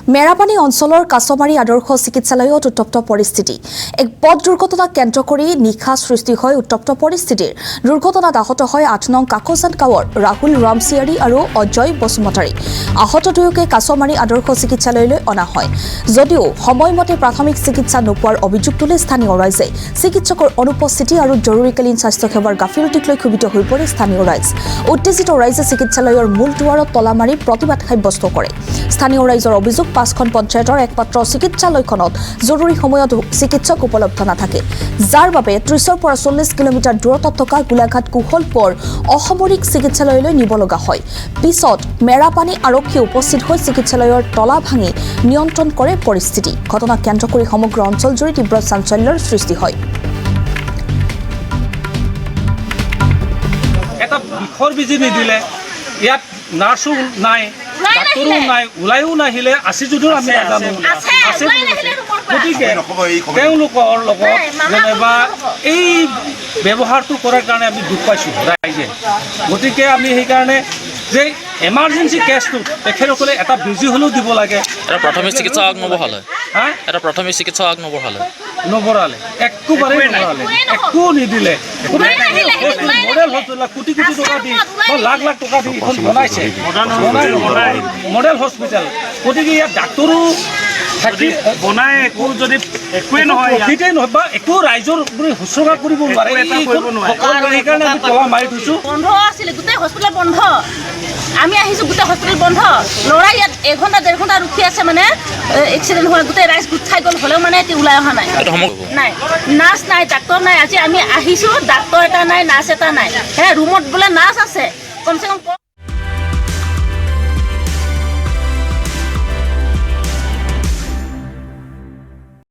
মেৰাপানী অঞ্চলৰ কাছমাৰী আদৰ্শ চিকিৎসালয়ত উত্তপ্ত পৰিস্থিতি। এক পথ দুৰ্ঘটনাক কেন্দ্ৰ কৰি নিশা সৃষ্টি হয় উত্তপ্ত পৰিস্থিতিৰ। দুৰ্ঘটনাত আহত হয় ৮ নং কাকচান গাঁৱৰ ৰাহুল ৰামচিয়াৰী আৰু অজয় বসুমতাৰী। আহত দুয়োকে কাছমাৰী আদৰ্শ চিকিৎসালয়লৈ অনা হয়। যদিও সময়মতে প্ৰাথমিক চিকিৎসা নোপোৱাৰ অভিযোগ তোলে স্থানীয় ৰাইজে। চিকিৎসকৰ অনুপস্থিতি আৰু জৰুৰীকালীন স্বাস্থ্যসেৱাৰ গাফিলতিক লৈ ক্ষোভিত হৈ পৰে স্থানীয় ৰাইজ। উত্তেজিত ৰাইজে চিকিৎসালয়ৰ মূল দুৱাৰত তলা মাৰি প্ৰতিবাদ সাব্যস্ত কৰে। স্থানীয় ৰাইজৰ অভিযোগ ৫খন পঞ্চায়তৰ একমাত্ৰ চিকিৎসালয়খনত জৰুৰী সময়ত চিকিৎসক উপলব্ধ নাথাকে, যাৰ বাবে ৩০ৰ পৰা ৪০ কিলোমিটাৰ দূৰত্বত থকা গোলাঘাট কুশলপুৰ অসামৰিক চিকিৎসালয়লৈ নিব লগা হয়। পিছত মেৰাপানী আৰক্ষী উপস্থিত হৈ চিকিৎসালয়ৰ তলা ভাঙি নিয়ন্ত্ৰণ কৰে পৰিস্থিতি। ঘটনাক কেন্দ্ৰ কৰি সমগ্ৰ অঞ্চলজুৰি তীব্ৰ চাঞ্চল্যৰ সৃষ্টি হয়। এটা বিষৰ বিজি নিদিলে, ইয়াত নাৰ্ছো নাই, ডাক্তৰো নাই, ওলাইও নাহিলে, আছে যদিও আমি নাজানো আছে। গতিকে তেওঁলোকৰ লগত যেনিবা এই ব্যৱহাৰটো কৰাৰ কাৰণে আমি দুখ পাইছোঁ ৰাইজে। গতিকে আমি সেইকাৰণে যে এমাৰ্জেঞ্চি কেছটো তেখেতসকলে এটা বেজি হ'লেও দিব লাগে। এটা প্ৰাথমিক চিকিৎসা আগনবঢ়ালে, এটা প্ৰাথমিক চিকিৎসা আগনবঢ়ালে, নবঢ়ালে, একেবাৰে নবঢ়ালে, একো নিদিলে। মডেল হস্পিটেল কোটি কোটি টকা দি বা লাখ লাখ টকা দি এখন বনাইছে মডেল হস্পিটেল। গতিকে ইয়াত ডাক্তৰো থাকি বনাই একো যদি একোৱেই নহয়, প্ৰফিটেই নহয় বা একো ৰাইজৰ শুশ্ৰূষা কৰিব নোৱাৰে। সেইকাৰণে আমি তলা মাৰি থৈছোঁ। বন্ধ আছিলে, গোটেই হস্পিটেল বন্ধ। আমি আহিছোঁ, গোটেই হস্পিটেল বন্ধ। ল'ৰা ইয়াত 1 ঘণ্টা 1.5 ঘণ্টা ৰখি আছে, মানে এক্সিডেণ্ট হোৱা গোটেই ৰাইজ গোট খাই গ'ল, হ'লেও মানে এতিয়া ওলাই অহা নাই। নাই নাৰ্ছ নাই, ডাক্তৰ নাই। আজি আমি আহিছোঁ, ডাক্তৰ এটা নাই, নাৰ্ছ এটা নাই। ৰুমত বোলে নাৰ্ছ আছে, কমচে কম